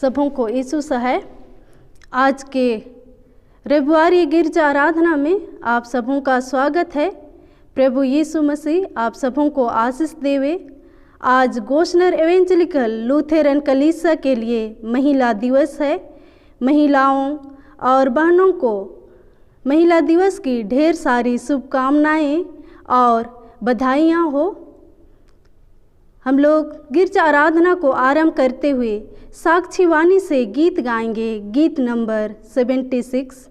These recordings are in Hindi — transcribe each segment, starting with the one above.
सबों को यीशु है। आज के रविवारी गिरजा आराधना में आप सबों का स्वागत है। प्रभु यीशु मसीह आप सबों को आशीष देवे। आज गोशनर एवेंजलिकल लूथेरन कलीसिया के लिए महिला दिवस है। महिलाओं और बहनों को महिला दिवस की ढेर सारी शुभकामनाएं और बधाइयाँ हो। हम लोग गिरजा आराधना को आरंभ करते हुए साक्षी वाणी से गीत गाएंगे। गीत नंबर 76।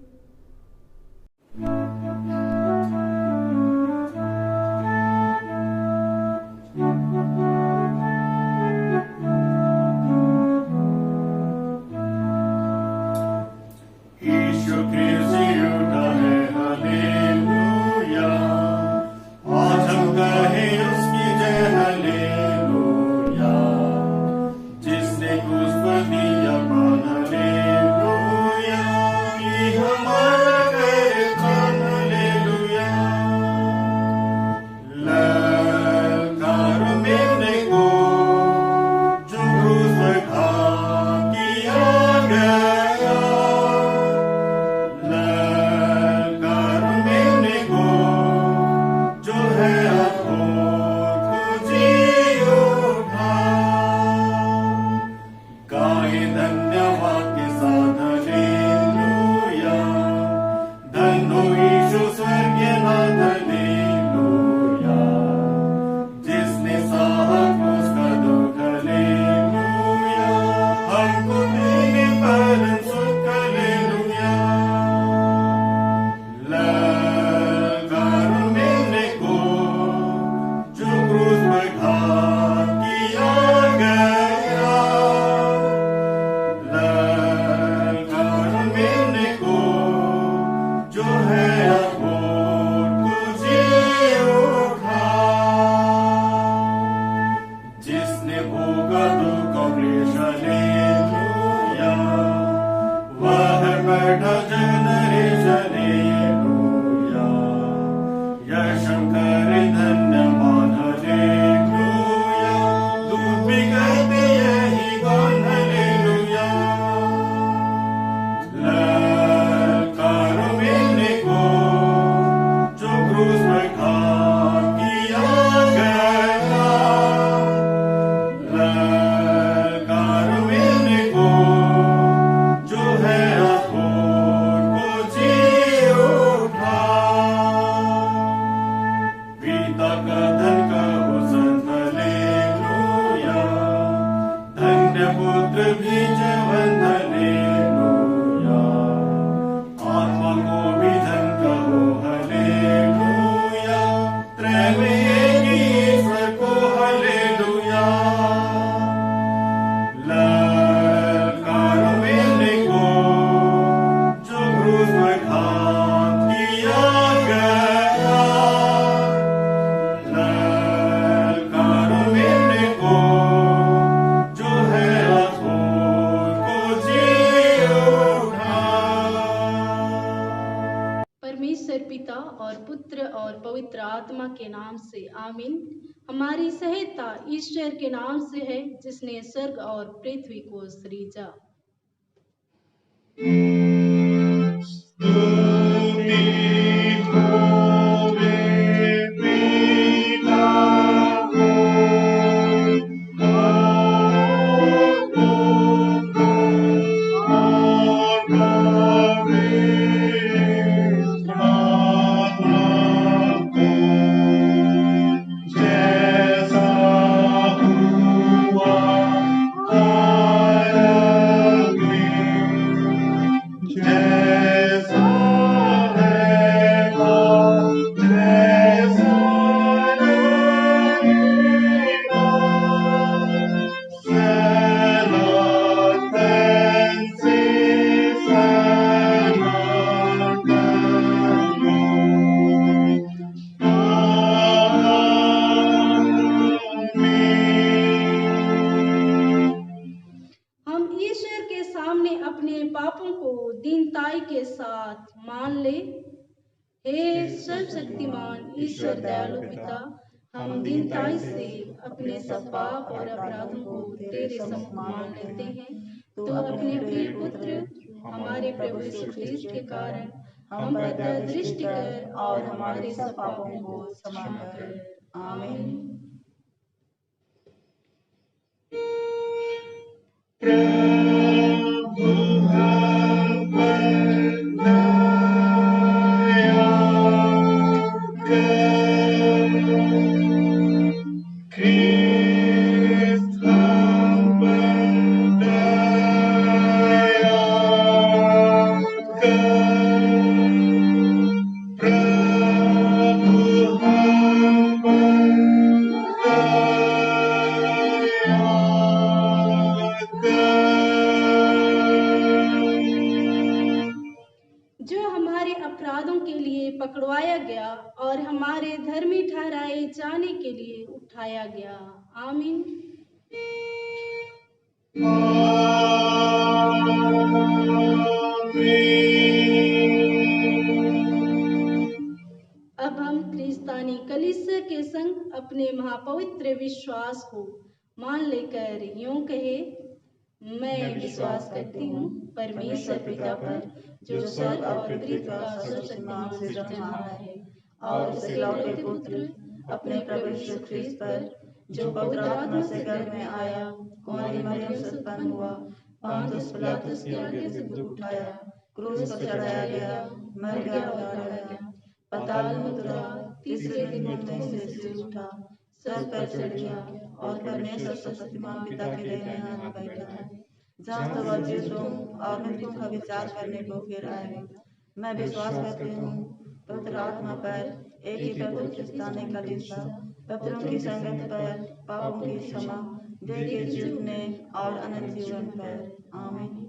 के नाम से आमीन। हमारी सहायता ईश्वर के नाम से है जिसने स्वर्ग और पृथ्वी को सृजा। ईश्वर दयालु पिता, हम दीनताई से अपने सब पाप और अपराधों को तेरे सम्मुख मान लेते हैं। तो अपने प्रिय पुत्र हमारे प्रभु यीशु ख्रीस्त के कारण हम पर दृष्टि कर और हमारे सब पापों को क्षमा कर। आमीन। जो हमारे अपराधों के लिए पकड़वाया गया और हमारे धर्मी ठहराए जाने के लिए उठाया गया। आमीन। अब हम क्रिस्तानी कलीसिया के संग अपने महापवित्र विश्वास को मान लेकर यूं कहे, मैं विश्वास करती हूँ परमेश्वर पिता पर, जो स्वर्ग और पृथ्वी का सर्वशक्तिमान सृजनहार है, और उसके लौटे पुत्र अपने प्रभु यीशु ख्रीस्त पर, जो पवित्र आत्मा से गर्भ में आया, कुंवारी मरियम से उत्पन्न हुआ, पांतुस पिलातुस के आज्ञा से दुख उठाया, क्रूस पर चढ़ाया गया, मर गया और गाड़ा गया, पाताल में उतरा, तीसरे दिन मृतकों में से जी उठा, स्वर्ग पर चढ़ गया और परमेश्वर सर्वशक्तिमान पिता के दाहिने हाथ बैठा है, जहाँ तक वह जीवितों और मृतकों का विचार करने को फिर आएगा। मैं विश्वास करती हूँ पवित्र आत्मा पर, एक ही पवित्र स्थाने का लिसा, पवित्रों की संगत पर, पापों की क्षमा, देह के जीतने और अनंत जीवन पर। आमीन।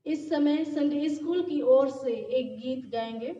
इस समय संडे स्कूल की ओर से एक गीत गाएंगे।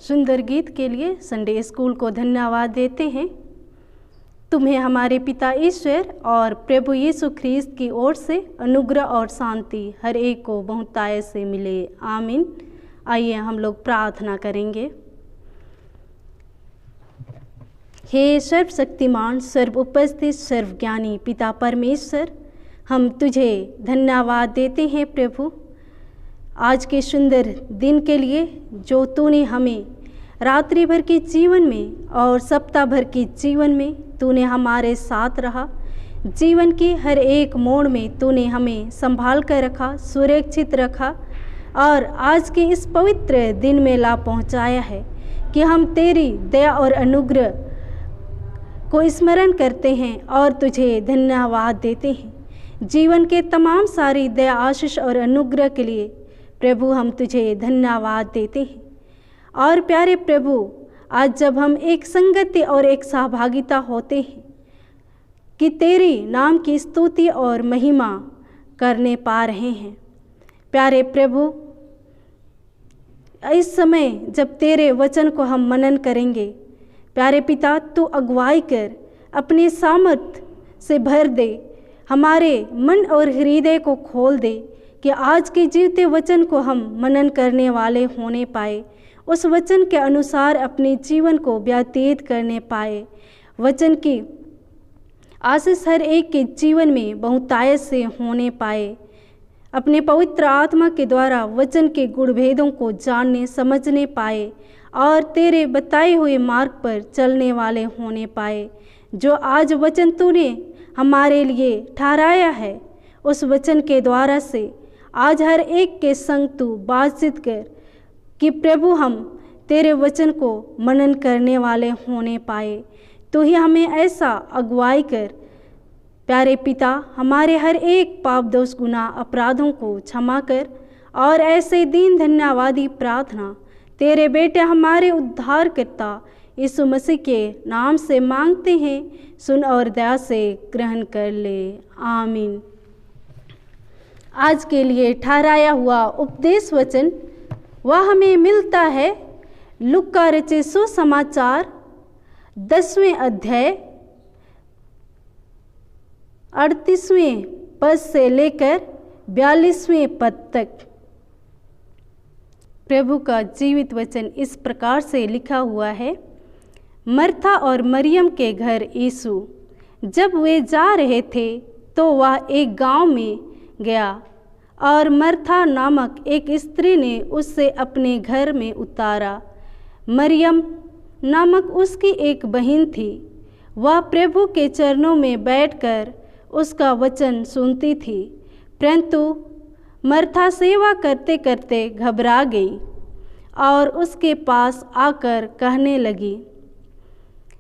सुंदर गीत के लिए संडे स्कूल को धन्यवाद देते हैं। तुम्हें हमारे पिता ईश्वर और प्रभु यीशु ख्रीस्त की ओर से अनुग्रह और शांति हर एक को बहुतायत से मिले, आमीन। आइए हम लोग प्रार्थना करेंगे। हे सर्वशक्तिमान, सर्व उपस्थित, सर्वज्ञानी पिता परमेश्वर, हम तुझे धन्यवाद देते हैं प्रभु, आज के सुंदर दिन के लिए जो तूने हमें रात्रि भर के जीवन में और सप्ताह भर के जीवन में तूने हमारे साथ रहा। जीवन की हर एक मोड़ में तूने हमें संभाल कर रखा, सुरक्षित रखा और आज के इस पवित्र दिन में ला पहुंचाया है कि हम तेरी दया और अनुग्रह को स्मरण करते हैं और तुझे धन्यवाद देते हैं। जीवन के तमाम सारी दया, आशीष और अनुग्रह के लिए प्रभु हम तुझे धन्यवाद देते हैं। और प्यारे प्रभु, आज जब हम एक संगति और एक सहभागिता होते हैं कि तेरी नाम की स्तुति और महिमा करने पा रहे हैं, प्यारे प्रभु, इस समय जब तेरे वचन को हम मनन करेंगे, प्यारे पिता, तू अगुवाई कर, अपने सामर्थ से भर दे, हमारे मन और हृदय को खोल दे कि आज के जीवते वचन को हम मनन करने वाले होने पाए, उस वचन के अनुसार अपने जीवन को व्यतीत करने पाए, वचन की आशीष हर एक के जीवन में बहुतायत से होने पाए, अपने पवित्र आत्मा के द्वारा वचन के गुण भेदों को जानने समझने पाए और तेरे बताए हुए मार्ग पर चलने वाले होने पाए। जो आज वचन तूने हमारे लिए ठहराया है, उस वचन के द्वारा से आज हर एक के संग तू बातचीत कर कि प्रभु हम तेरे वचन को मनन करने वाले होने पाए। तो ही हमें ऐसा अगुवाई कर प्यारे पिता, हमारे हर एक पाप दोष गुनाह अपराधों को क्षमा कर और ऐसे दीन धन्यवादी प्रार्थना तेरे बेटे हमारे उद्धारकर्ता यीशु मसीह के नाम से मांगते हैं, सुन और दया से ग्रहण कर ले, आमीन। आज के लिए ठहराया हुआ उपदेश वचन वह हमें मिलता है लूका रचित सुसमाचार 10वें अध्याय 38वें पद से लेकर 42वें पद तक। प्रभु का जीवित वचन इस प्रकार से लिखा हुआ है। मर्था और मरियम के घर यीशु जब वे जा रहे थे तो वह एक गांव में गया और मर्था नामक एक स्त्री ने उससे अपने घर में उतारा। मरियम नामक उसकी एक बहन थी, वह प्रभु के चरणों में बैठकर उसका वचन सुनती थी, परंतु मर्था सेवा करते करते घबरा गई और उसके पास आकर कहने लगी,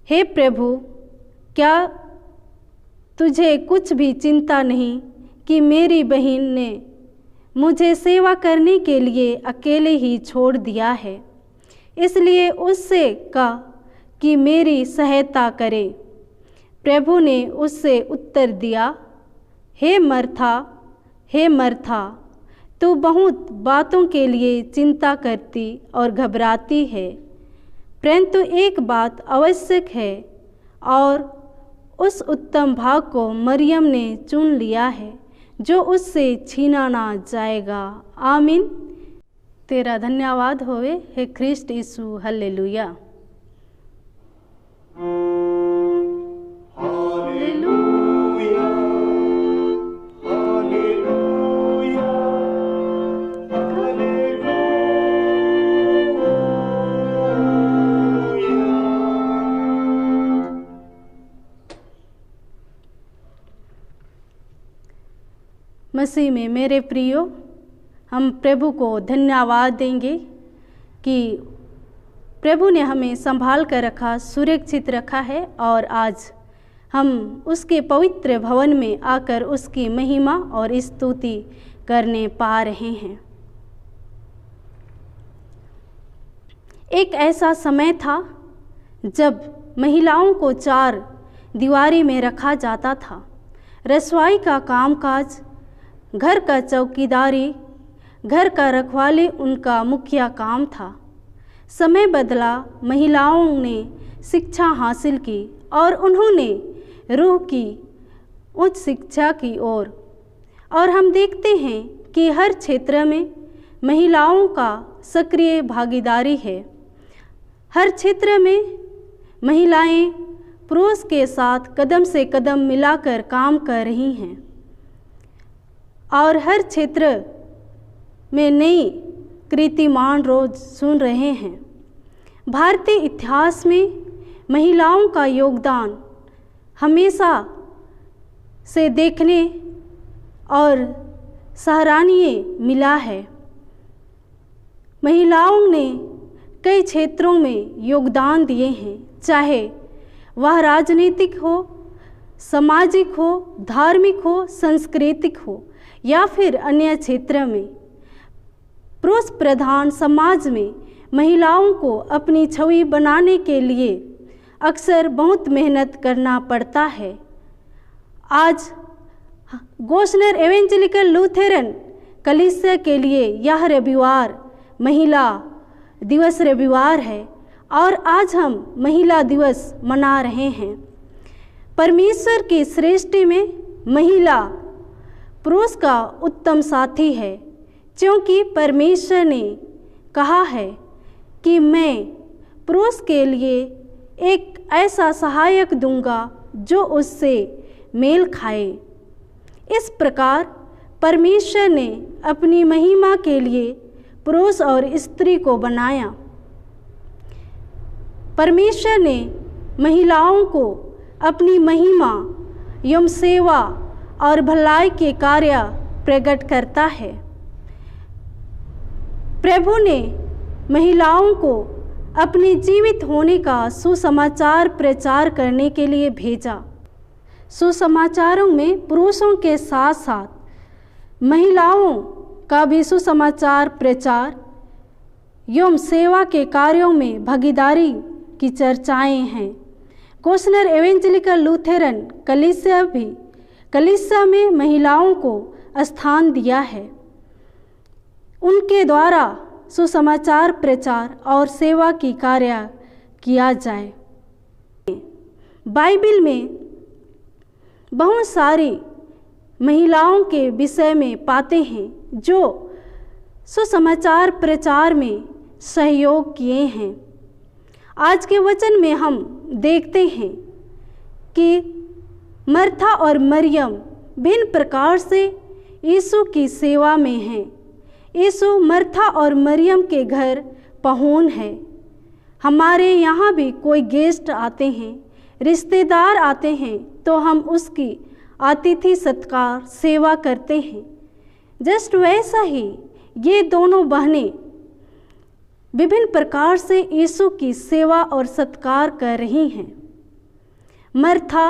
हे प्रभु, क्या तुझे कुछ भी चिंता नहीं कि मेरी बहन ने मुझे सेवा करने के लिए अकेले ही छोड़ दिया है, इसलिए उससे कह कि मेरी सहायता करे। प्रभु ने उससे उत्तर दिया, हे मर्था, तू बहुत बातों के लिए चिंता करती और घबराती है, परंतु एक बात आवश्यक है और उस उत्तम भाग को मरियम ने चुन लिया है जो उससे छीना ना जाएगा, आमीन। तेरा धन्यवाद होवे हे ख्रिस्ट यीशु, हालेलुया। हालेलुया, हालेलुया, हालेलुया। मसीह में मेरे प्रियो, हम प्रभु को धन्यवाद देंगे कि प्रभु ने हमें संभाल कर रखा, सुरक्षित रखा है और आज हम उसके पवित्र भवन में आकर उसकी महिमा और स्तुति करने पा रहे हैं। एक ऐसा समय था जब महिलाओं को 4 दीवारी में रखा जाता था। रसोई का कामकाज, घर का चौकीदारी, घर का रखवाली उनका मुख्य काम था। समय बदला, महिलाओं ने शिक्षा हासिल की और उन्होंने रूह की उच्च शिक्षा की ओर, और हम देखते हैं कि हर क्षेत्र में महिलाओं का सक्रिय भागीदारी है। हर क्षेत्र में महिलाएं पुरुष के साथ कदम से कदम मिलाकर काम कर रही हैं और हर क्षेत्र में नई कीर्तिमान रोज सुन रहे हैं। भारतीय इतिहास में महिलाओं का योगदान हमेशा से देखने और सराहनीय मिला है। महिलाओं ने कई क्षेत्रों में योगदान दिए हैं, चाहे वह राजनीतिक हो, सामाजिक हो, धार्मिक हो, सांस्कृतिक हो या फिर अन्य क्षेत्र में। पुरुष प्रधान समाज में महिलाओं को अपनी छवि बनाने के लिए अक्सर बहुत मेहनत करना पड़ता है। आज गोस्नर एवेंजेलिकल लूथेरन कलीसिया के लिए यह रविवार महिला दिवस रविवार है और आज हम महिला दिवस मना रहे हैं। परमेश्वर की सृष्टि में महिला पुरुष का उत्तम साथी है, क्योंकि परमेश्वर ने कहा है कि मैं पुरुष के लिए एक ऐसा सहायक दूंगा जो उससे मेल खाए। इस प्रकार परमेश्वर ने अपनी महिमा के लिए पुरुष और स्त्री को बनाया। परमेश्वर ने महिलाओं को अपनी महिमा एवं सेवा और भलाई के कार्य प्रकट करता है। प्रभु ने महिलाओं को अपने जीवित होने का सुसमाचार प्रचार करने के लिए भेजा। सुसमाचारों में पुरुषों के साथ साथ महिलाओं का भी सुसमाचार प्रचार एवं सेवा के कार्यों में भागीदारी की चर्चाएं हैं। गोस्नर एवेंजेलिकल लूथेरन कलीसिया में महिलाओं को स्थान दिया है। उनके द्वारा सुसमाचार प्रचार और सेवा की कार्य किया जाए। बाइबल में बहुत सारी महिलाओं के विषय में पाते हैं जो सुसमाचार प्रचार में सहयोग किए हैं। आज के वचन में हम देखते हैं कि मर्था और मरियम भिन्न प्रकार से यीशु की सेवा में हैं। यीशु मर्था और मरियम के घर पहुँच है। हमारे यहाँ भी कोई गेस्ट आते हैं, रिश्तेदार आते हैं, तो हम उसकी अतिथि सत्कार सेवा करते हैं। जस्ट वैसा ही ये दोनों बहनें विभिन्न प्रकार से यीशु की सेवा और सत्कार कर रही हैं। मर्था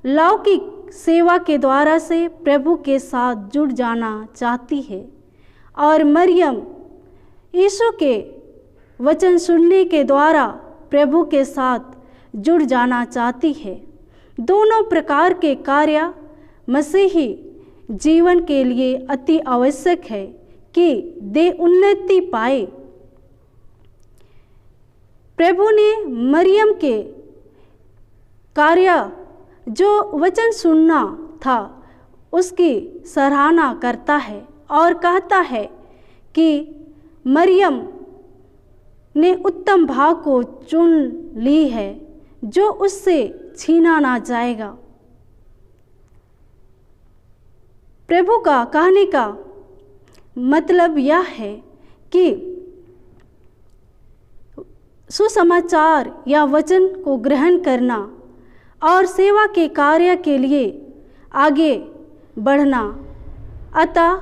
लौकिक सेवा के द्वारा से प्रभु के साथ जुड़ जाना चाहती है और मरियम यीशु के वचन सुनने के द्वारा प्रभु के साथ जुड़ जाना चाहती है। दोनों प्रकार के कार्य मसीही जीवन के लिए अति आवश्यक है कि दे उन्नति पाए। प्रभु ने मरियम के कार्य जो वचन सुनना था उसकी सराहना करता है और कहता है कि मरियम ने उत्तम भाग को चुन ली है जो उससे छीना ना जाएगा। प्रभु का कहने का मतलब यह है कि सुसमाचार या वचन को ग्रहण करना और सेवा के कार्य के लिए आगे बढ़ना, अतः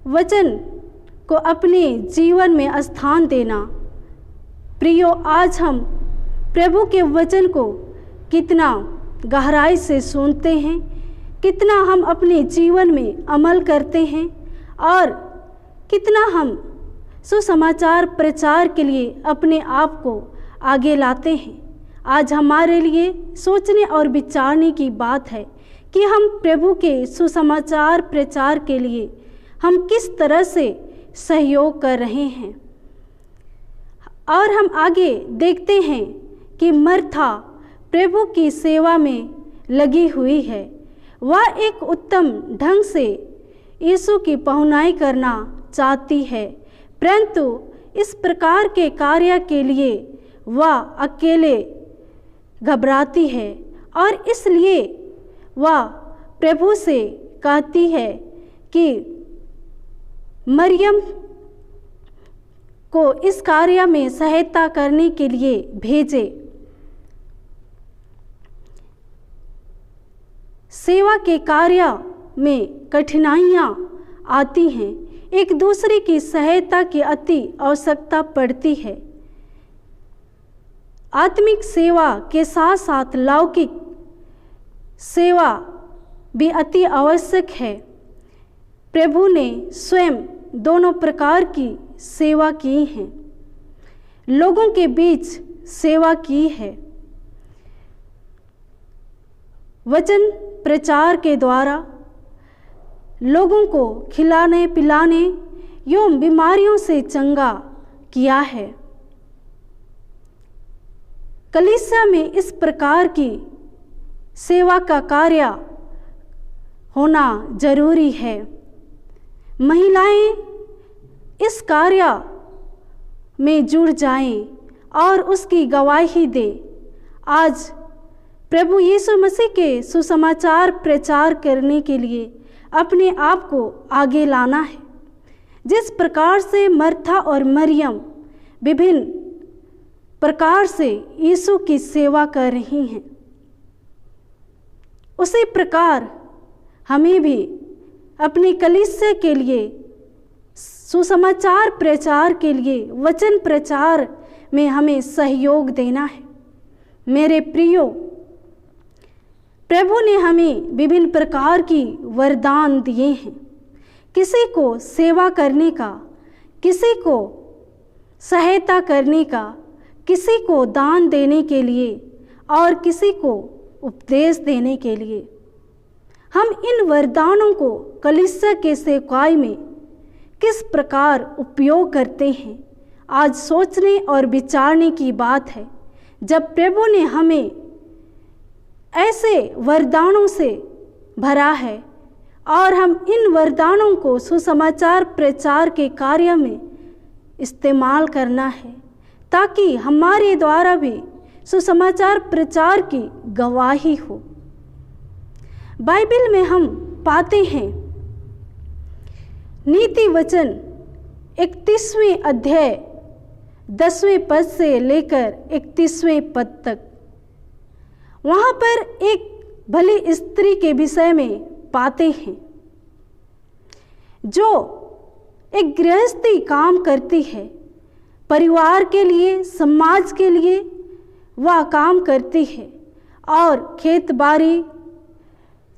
वचन को अपने जीवन में स्थान देना। प्रियो, आज हम प्रभु के वचन को कितना गहराई से सुनते हैं, कितना हम अपने जीवन में अमल करते हैं और कितना हम सुसमाचार प्रचार के लिए अपने आप को आगे लाते हैं। आज हमारे लिए सोचने और विचारने की बात है कि हम प्रभु के सुसमाचार प्रचार के लिए हम किस तरह से सहयोग कर रहे हैं। और हम आगे देखते हैं कि मर्था प्रभु की सेवा में लगी हुई है। वह एक उत्तम ढंग से यीशु की पहुनाई करना चाहती है, परंतु इस प्रकार के कार्य के लिए वह अकेले घबराती है और इसलिए वह प्रभु से कहती है कि मरियम को इस कार्य में सहायता करने के लिए भेजे। सेवा के कार्य में कठिनाइयाँ आती हैं, एक दूसरे की सहायता की अति आवश्यकता पड़ती है। आत्मिक सेवा के साथ साथ लौकिक सेवा भी अति आवश्यक है। प्रभु ने स्वयं दोनों प्रकार की सेवा की है, लोगों के बीच सेवा की है। वचन प्रचार के द्वारा लोगों को खिलाने पिलाने एवं बीमारियों से चंगा किया है। कलीसिया में इस प्रकार की सेवा का कार्य होना जरूरी है। महिलाएं इस कार्य में जुड़ जाएं और उसकी गवाही दें। आज प्रभु यीशु मसीह के सुसमाचार प्रचार करने के लिए अपने आप को आगे लाना है। जिस प्रकार से मर्था और मरियम विभिन्न प्रकार से यीशु की सेवा कर रही हैं, उसी प्रकार हमें भी अपनी कलीसिया के लिए सुसमाचार प्रचार के लिए वचन प्रचार में हमें सहयोग देना है। मेरे प्रियो, प्रभु ने हमें विभिन्न प्रकार की वरदान दिए हैं। किसी को सेवा करने का, किसी को सहायता करने का, किसी को दान देने के लिए और किसी को उपदेश देने के लिए। हम इन वरदानों को कलीसिया के सेवकाई में किस प्रकार उपयोग करते हैं, आज सोचने और विचारने की बात है। जब प्रभु ने हमें ऐसे वरदानों से भरा है और हम इन वरदानों को सुसमाचार प्रचार के कार्य में इस्तेमाल करना है, ताकि हमारे द्वारा भी सुसमाचार प्रचार की गवाही हो। बाइबल में हम पाते हैं नीति वचन 31वें अध्याय 10वें पद से लेकर 31वें पद तक, वहाँ पर एक भली स्त्री के विषय में पाते हैं जो एक गृहस्थी काम करती है, परिवार के लिए, समाज के लिए वह काम करती है और खेत बाड़ी,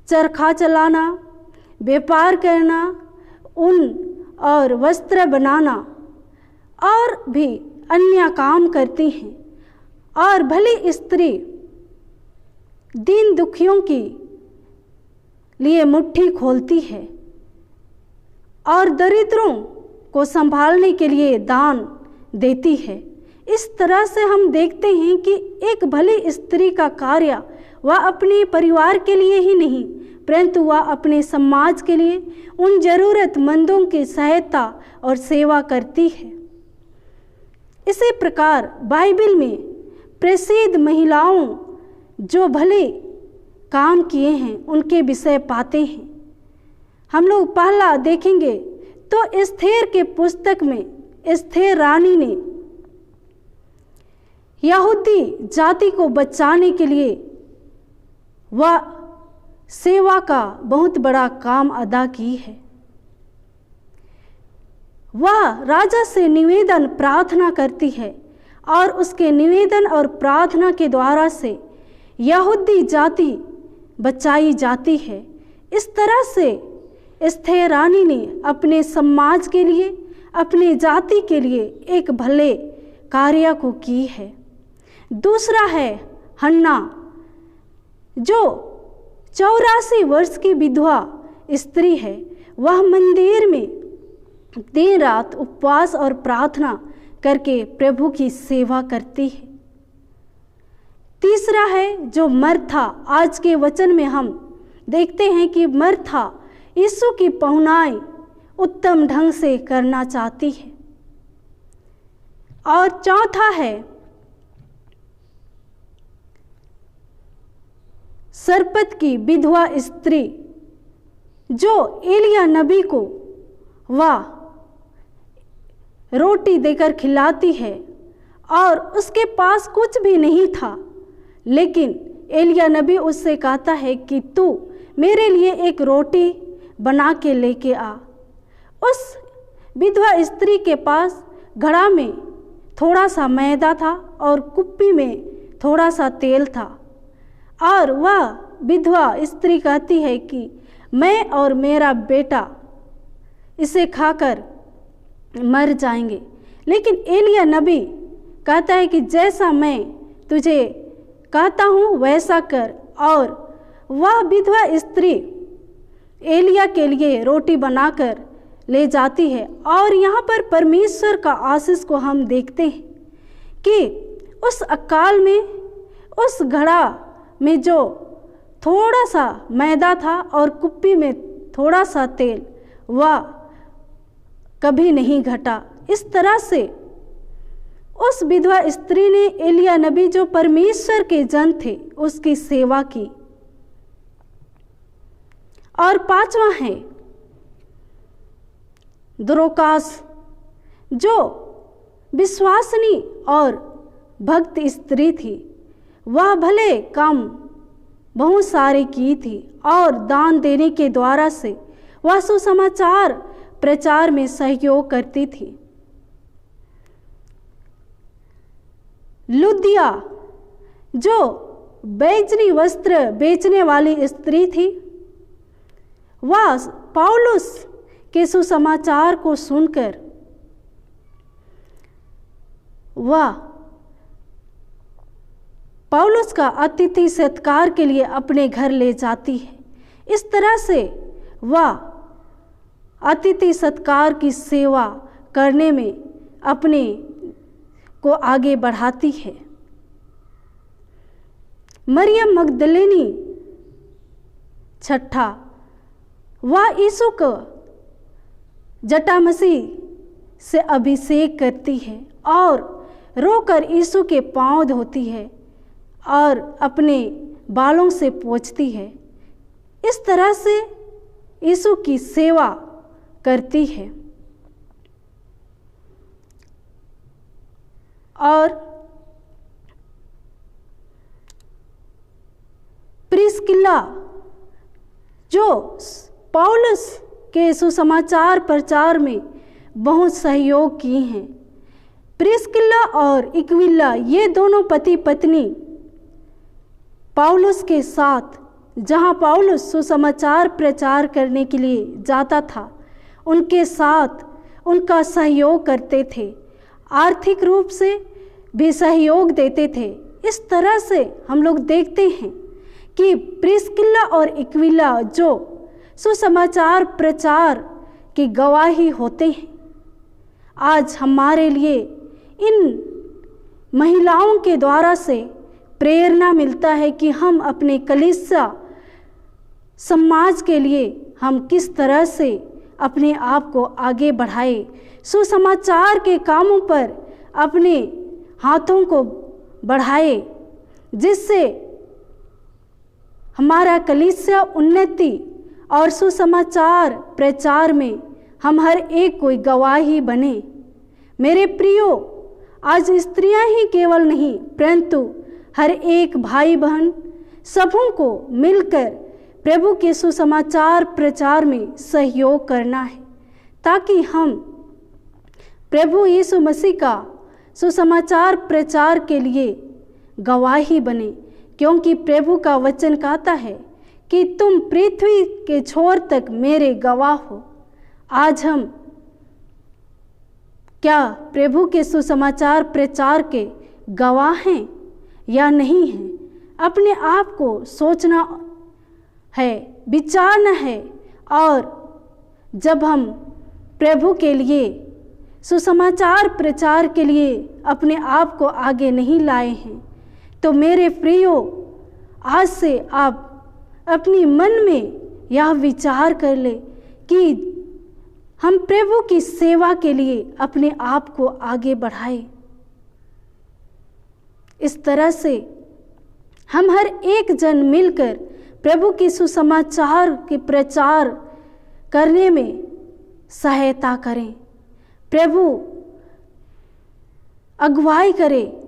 चरखा चलाना, व्यापार करना, ऊन और वस्त्र बनाना और भी अन्य काम करती हैं। और भली स्त्री दीन दुखियों की लिए मुट्ठी खोलती है और दरिद्रों को संभालने के लिए दान देती है। इस तरह से हम देखते हैं कि एक भली स्त्री का कार्य वह अपने परिवार के लिए ही नहीं, परंतु वह अपने समाज के लिए उन जरूरतमंदों की सहायता और सेवा करती है। इसी प्रकार बाइबल में प्रसिद्ध महिलाओं जो भले काम किए हैं उनके विषय पाते हैं। हम लोग पहला देखेंगे तो एस्थेर के पुस्तक में एस्थेर रानी ने यहूदी जाति को बचाने के लिए वह सेवा का बहुत बड़ा काम अदा की है। वह राजा से निवेदन प्रार्थना करती है और उसके निवेदन और प्रार्थना के द्वारा से यहूदी जाति बचाई जाती है। इस तरह से एस्थेर रानी ने अपने समाज के लिए, अपनी जाति के लिए एक भले कार्य को की है। दूसरा है हन्ना, जो 84 वर्ष की विधवा स्त्री है। वह मंदिर में दिन रात उपवास और प्रार्थना करके प्रभु की सेवा करती है। तीसरा है जो मरथा। आज के वचन में हम देखते हैं कि मरथा यीशु की पहुनाई उत्तम ढंग से करना चाहती है। और चौथा है सरपत की विधवा स्त्री, जो एलिया नबी को वह रोटी देकर खिलाती है और उसके पास कुछ भी नहीं था, लेकिन एलिया नबी उससे कहता है कि तू मेरे लिए एक रोटी बना के लेके आ। उस विधवा स्त्री के पास घड़ा में थोड़ा सा मैदा था और कुप्पी में थोड़ा सा तेल था, और वह विधवा स्त्री कहती है कि मैं और मेरा बेटा इसे खाकर मर जाएंगे। लेकिन एलिया नबी कहता है कि जैसा मैं तुझे कहता हूँ वैसा कर, और वह विधवा स्त्री एलिया के लिए रोटी बनाकर ले जाती है। और यहाँ पर परमेश्वर का आशीष को हम देखते हैं कि उस अकाल में उस घड़ा में जो थोड़ा सा मैदा था और कुप्पी में थोड़ा सा तेल, वह कभी नहीं घटा। इस तरह से उस विधवा स्त्री ने एलिया नबी, जो परमेश्वर के जन थे, उसकी सेवा की। और पांचवा है दोरोकास, जो विश्वासनी और भक्त स्त्री थी। वह भले काम बहुत सारे की थी और दान देने के द्वारा से वह सुसमाचार प्रचार में सहयोग करती थी। लुदिया, जो बैजनी वस्त्र बेचने वाली स्त्री थी, वह पौलुस के सुसमाचार को सुनकर वह पौलुस का अतिथि सत्कार के लिए अपने घर ले जाती है। इस तरह से वह अतिथि सत्कार की सेवा करने में अपने को आगे बढ़ाती है। मरियम मगदलेनी छठा, वह यीशु को जटामसी से अभिषेक करती है और रोकर यीशु के पांव धोती है और अपने बालों से पोंछती है। इस तरह से यीशु की सेवा करती है। और प्रिस्किला, जो पौलुस के सुसमाचार प्रचार में बहुत सहयोग किए हैं। प्रिस्किला और इक्विला, ये दोनों पति पत्नी पौलुस के साथ जहाँ पौलुस सुसमाचार प्रचार करने के लिए जाता था, उनके साथ उनका सहयोग करते थे, आर्थिक रूप से भी सहयोग देते थे। इस तरह से हम लोग देखते हैं कि प्रिस्किला और इक्विला जो सुसमाचार प्रचार की गवाही होते हैं। आज हमारे लिए इन महिलाओं के द्वारा से प्रेरणा मिलता है कि हम अपने कलीसिया समाज के लिए हम किस तरह से अपने आप को आगे बढ़ाए, सुसमाचार के कामों पर अपने हाथों को बढ़ाए, जिससे हमारा कलीसिया उन्नति और सुसमाचार प्रचार में हम हर एक कोई गवाही बने। मेरे प्रियो, आज स्त्रियां ही केवल नहीं परंतु हर एक भाई बहन सबों को मिलकर प्रभु के सुसमाचार प्रचार में सहयोग करना है, ताकि हम प्रभु यीशु मसीह का सुसमाचार प्रचार के लिए गवाही बने। क्योंकि प्रभु का वचन कहता है कि तुम पृथ्वी के छोर तक मेरे गवाह हो। आज हम क्या प्रभु के सुसमाचार प्रचार के गवाह हैं या नहीं हैं? अपने आप को सोचना है, विचारना है। और जब हम प्रभु के लिए सुसमाचार प्रचार के लिए अपने आप को आगे नहीं लाए हैं, तो मेरे प्रियो, आज से आप अपनी मन में यह विचार कर ले कि हम प्रभु की सेवा के लिए अपने आप को आगे बढ़ाएं। इस तरह से हम हर एक जन मिलकर प्रभु की सुसमाचार के प्रचार करने में सहायता करें। प्रभु अगुवाई करे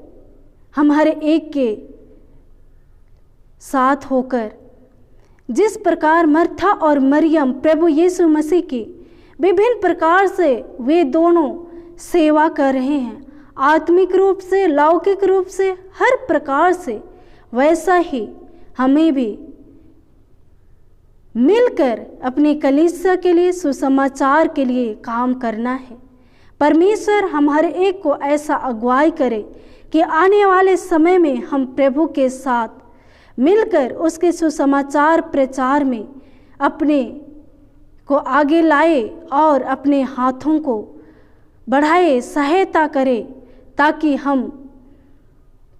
हम हर एक के साथ होकर। जिस प्रकार मर्था और मरियम प्रभु यीशु मसीह की विभिन्न प्रकार से वे दोनों सेवा कर रहे हैं, आत्मिक रूप से, लौकिक रूप से, हर प्रकार से, वैसा ही हमें भी मिलकर अपनी कलीसिया के लिए, सुसमाचार के लिए काम करना है। परमेश्वर हम हर एक को ऐसा अगुवाई करे कि आने वाले समय में हम प्रभु के साथ मिलकर उसके सुसमाचार प्रचार में अपने को आगे लाए और अपने हाथों को बढ़ाए, सहायता करे, ताकि हम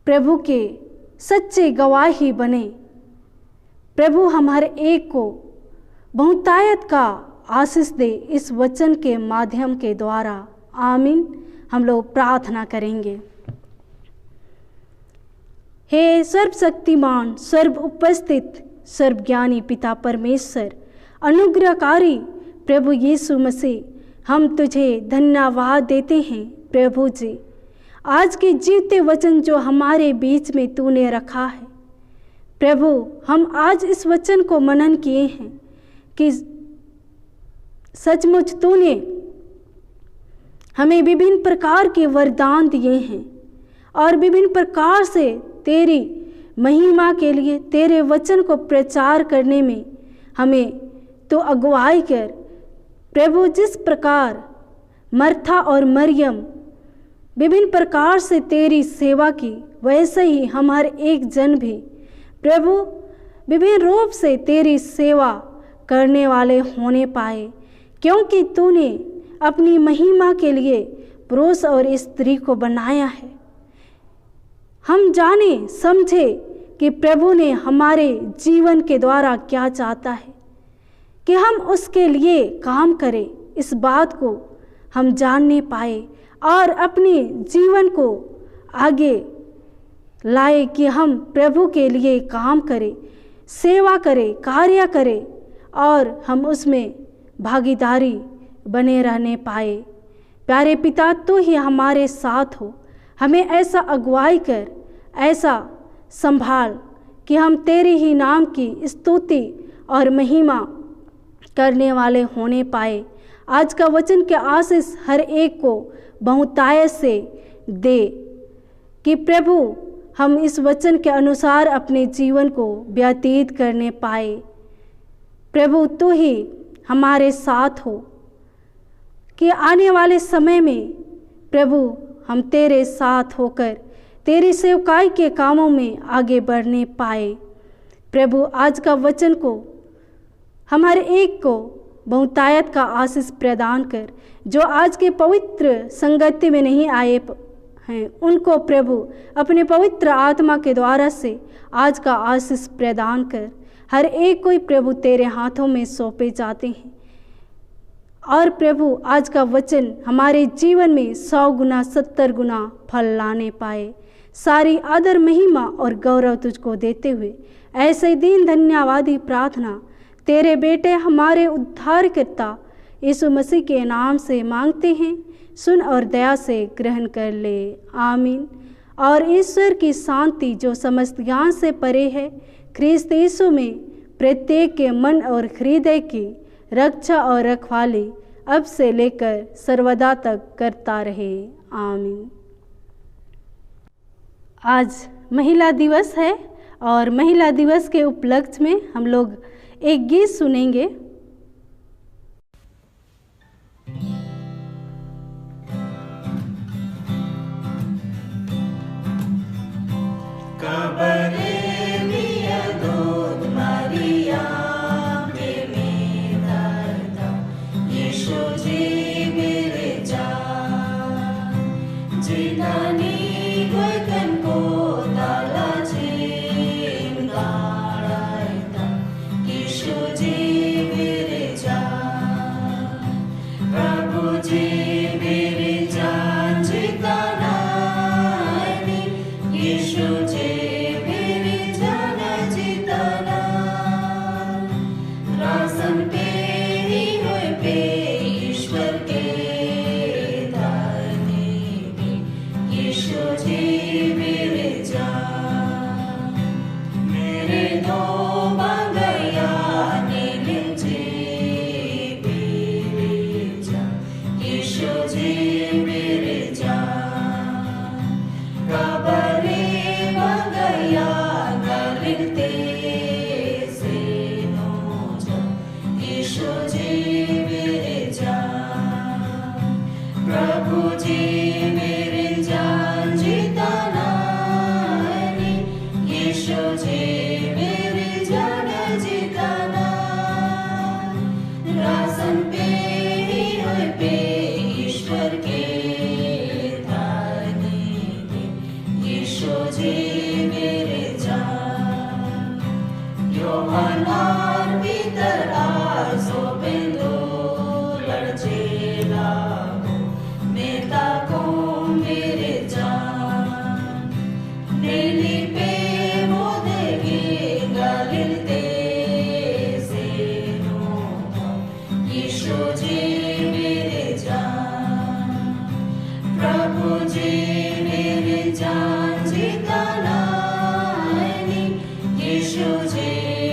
प्रभु के सच्चे गवाही बने। प्रभु हम हर एक को बहुतायत का आशीष दे इस वचन के माध्यम के द्वारा। आमीन। हम लोग प्रार्थना करेंगे। हे सर्वशक्तिमान, सर्व उपस्थित, सर्वज्ञानी पिता परमेश्वर, अनुग्रहकारी प्रभु यीशु मसीह, हम तुझे धन्यवाद देते हैं प्रभु जी, आज के जीते वचन जो हमारे बीच में तूने रखा है। प्रभु, हम आज इस वचन को मनन किए हैं कि सचमुच तूने हमें विभिन्न प्रकार के वरदान दिए हैं और विभिन्न प्रकार से तेरी महिमा के लिए, तेरे वचन को प्रचार करने में हमें तो अगुवाई कर। प्रभु, जिस प्रकार मर्था और मरियम विभिन्न प्रकार से तेरी सेवा की, वैसे ही हम हर एक जन भी प्रभु विभिन्न रूप से तेरी सेवा करने वाले होने पाए, क्योंकि तूने अपनी महिमा के लिए पुरुष और स्त्री को बनाया है। हम जाने समझे कि प्रभु ने हमारे जीवन के द्वारा क्या चाहता है कि हम उसके लिए काम करें। इस बात को हम जानने पाए और अपने जीवन को आगे लाए कि हम प्रभु के लिए काम करें, सेवा करें, कार्य करें और हम उसमें भागीदारी बने रहने पाए। प्यारे पिता, तू ही हमारे साथ हो, हमें ऐसा अगुवाई कर, ऐसा संभाल कि हम तेरे ही नाम की स्तुति और महिमा करने वाले होने पाए। आज का वचन के आशीष हर एक को बहुतायत से दे कि प्रभु हम इस वचन के अनुसार अपने जीवन को व्यतीत करने पाए। प्रभु, तू ही हमारे साथ हो कि आने वाले समय में प्रभु हम तेरे साथ होकर तेरी सेवकाई के कामों में आगे बढ़ने पाए। प्रभु, आज का वचन को हमारे एक को बहुतायत का आशीष प्रदान कर। जो आज के पवित्र संगति में नहीं आए हैं, उनको प्रभु अपने पवित्र आत्मा के द्वारा से आज का आशीष प्रदान कर। हर एक कोई प्रभु तेरे हाथों में सौंपे जाते हैं और प्रभु आज का वचन हमारे जीवन में 100 गुना 70 गुना फल लाने पाए। सारी आदर, महिमा और गौरव तुझको देते हुए ऐसे दीन धन्यवादी प्रार्थना तेरे बेटे हमारे उद्धारकर्ता यीशु मसीह के नाम से मांगते हैं। सुन और दया से ग्रहण कर ले। आमीन। और ईश्वर की शांति जो समस्त ज्ञान से परे है, ख्रीस्त यीशु में प्रत्येक के मन और हृदय की रक्षा और रखवाली अब से लेकर सर्वदा तक करता रहे। आमीन। आज महिला दिवस है और महिला दिवस के उपलक्ष्य में हम लोग एक गीत सुनेंगे। जी मेरे जान जिताना है, यीशु जी मेरे जान जिताना, रासन पे ही होए पे ईश्वर के धानी, यीशु जी मेरे जान, योहान और पीतर और सोपेंदो लड़चेला मेता को मेरे जान, नीली पे मोदेगी गलिलते से नो, यीशु जी मेरे जान, प्रभु जी मेरे जान जिताना है, यीशु जी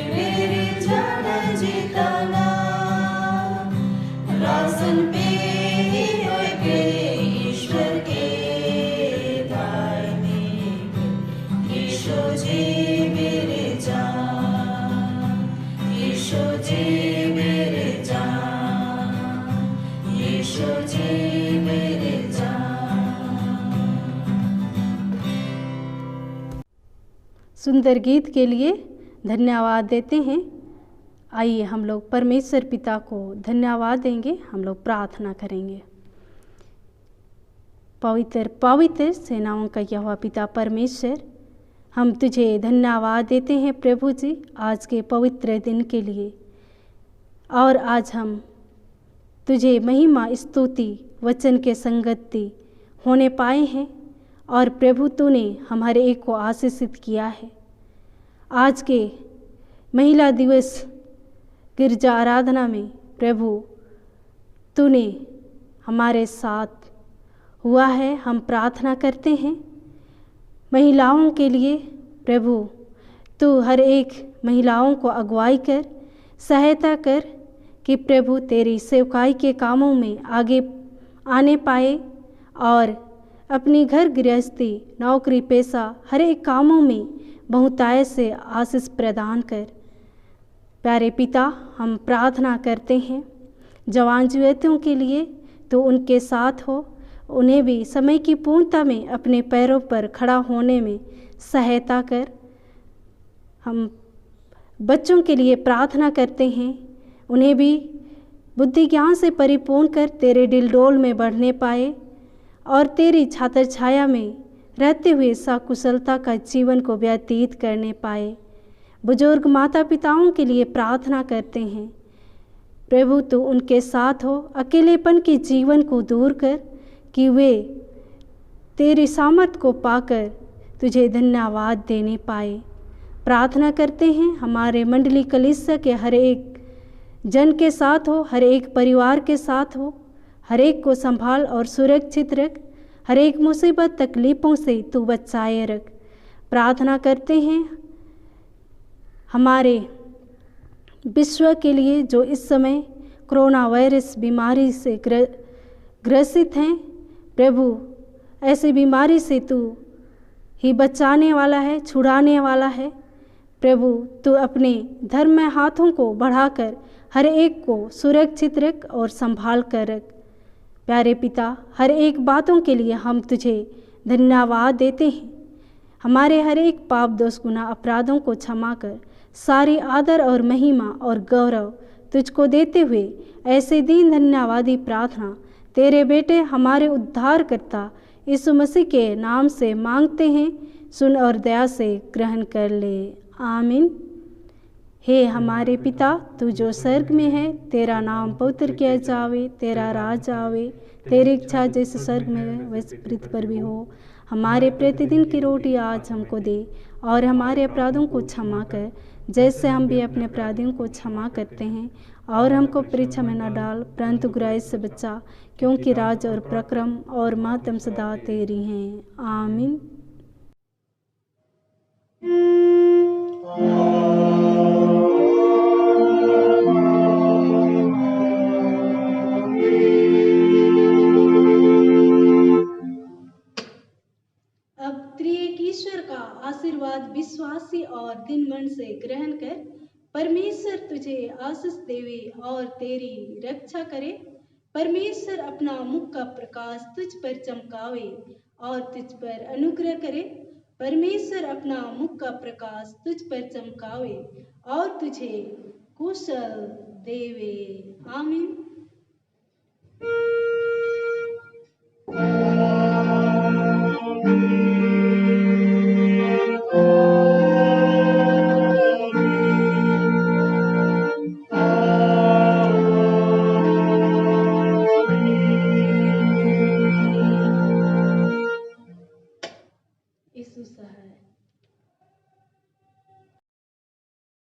मेरे जान जिताना, रासन पे ही होए पे ईश्वर के दाहिने, यीशु जी मेरे जान, यीशु जी मेरे जान, यीशु जी मेरे जान। सुंदर गीत के लिए धन्यवाद देते हैं। आइए हम लोग परमेश्वर पिता को धन्यवाद देंगे, हम लोग प्रार्थना करेंगे। पवित्र पवित्र सेनाओं का यहोवा पिता परमेश्वर, हम तुझे धन्यवाद देते हैं प्रभु जी आज के पवित्र दिन के लिए। और आज हम तुझे महिमा स्तुति वचन के संगति होने पाए हैं और प्रभु तूने हमारे एक को आशीषित किया है। आज के महिला दिवस गिरजा आराधना में प्रभु तूने हमारे साथ हुआ है। हम प्रार्थना करते हैं महिलाओं के लिए। प्रभु तू हर एक महिलाओं को अगुवाई कर, सहायता कर कि प्रभु तेरी सेवकाई के कामों में आगे आने पाए और अपनी घर गृहस्थी नौकरी पेशा हर एक कामों में बहुतायत से आशीष प्रदान कर। प्यारे पिता, हम प्रार्थना करते हैं जवान युवतियों के लिए, तो उनके साथ हो, उन्हें भी समय की पूर्णता में अपने पैरों पर खड़ा होने में सहायता कर। हम बच्चों के लिए प्रार्थना करते हैं, उन्हें भी बुद्धि ज्ञान से परिपूर्ण कर तेरे डिलडोल में बढ़ने पाए और तेरी छात्र छाया में रहते हुए सकुशलता का जीवन को व्यतीत करने पाए। बुजुर्ग माता पिताओं के लिए प्रार्थना करते हैं प्रभु तू उनके साथ हो, अकेलेपन के जीवन को दूर कर कि वे तेरी सामर्थ को पाकर तुझे धन्यवाद देने पाए। प्रार्थना करते हैं हमारे मंडली कलीसिया के हर एक जन के साथ हो, हर एक परिवार के साथ हो, हर एक को संभाल और सुरक्षित रख, हर एक मुसीबत तकलीफ़ों से तू बचाए रख। प्रार्थना करते हैं हमारे विश्व के लिए जो इस समय कोरोना वायरस बीमारी से ग्रसित हैं। प्रभु ऐसी बीमारी से तू ही बचाने वाला है, छुड़ाने वाला है। प्रभु तू अपने धर्म में हाथों को बढ़ाकर हर एक को सुरक्षित रख और संभाल कर रख। प्यारे पिता, हर एक बातों के लिए हम तुझे धन्यवाद देते हैं। हमारे हर एक पाप दोष गुनाह अपराधों को क्षमा कर सारी आदर और महिमा और गौरव तुझको देते हुए ऐसे दीन धन्यवादी प्रार्थना तेरे बेटे हमारे उद्धारकर्ता यीशु मसीह के नाम से मांगते हैं। सुन और दया से ग्रहण कर ले, आमीन। हे हमारे पिता, तू जो स्वर्ग में है, तेरा नाम पवित्र किया जावे, तेरा राज आवे, तेरी इच्छा जैसे स्वर्ग में वैसे पृथ्वी पर भी हो। हमारे प्रतिदिन की रोटी आज हमको दे और हमारे अपराधों को क्षमा कर जैसे हम भी अपने अपराधियों को क्षमा करते हैं, और हमको परीक्षा में न डाल परंतु बुराई से बचा, क्योंकि राज और प्रक्रम और महत्व सदा तेरी हैं, आमीन। अब त्रिएक ईश्वर का आशीर्वाद विश्वासी और दिन मन से ग्रहण कर। परमेश्वर तुझे आशीष देवे और तेरी रक्षा करे। परमेश्वर अपना मुख का प्रकाश तुझ पर चमकावे और तुझ पर अनुग्रह करे। परमेश्वर अपना मुख का प्रकाश तुझ पर चमकावे और तुझे कुशल देवे। आमीन।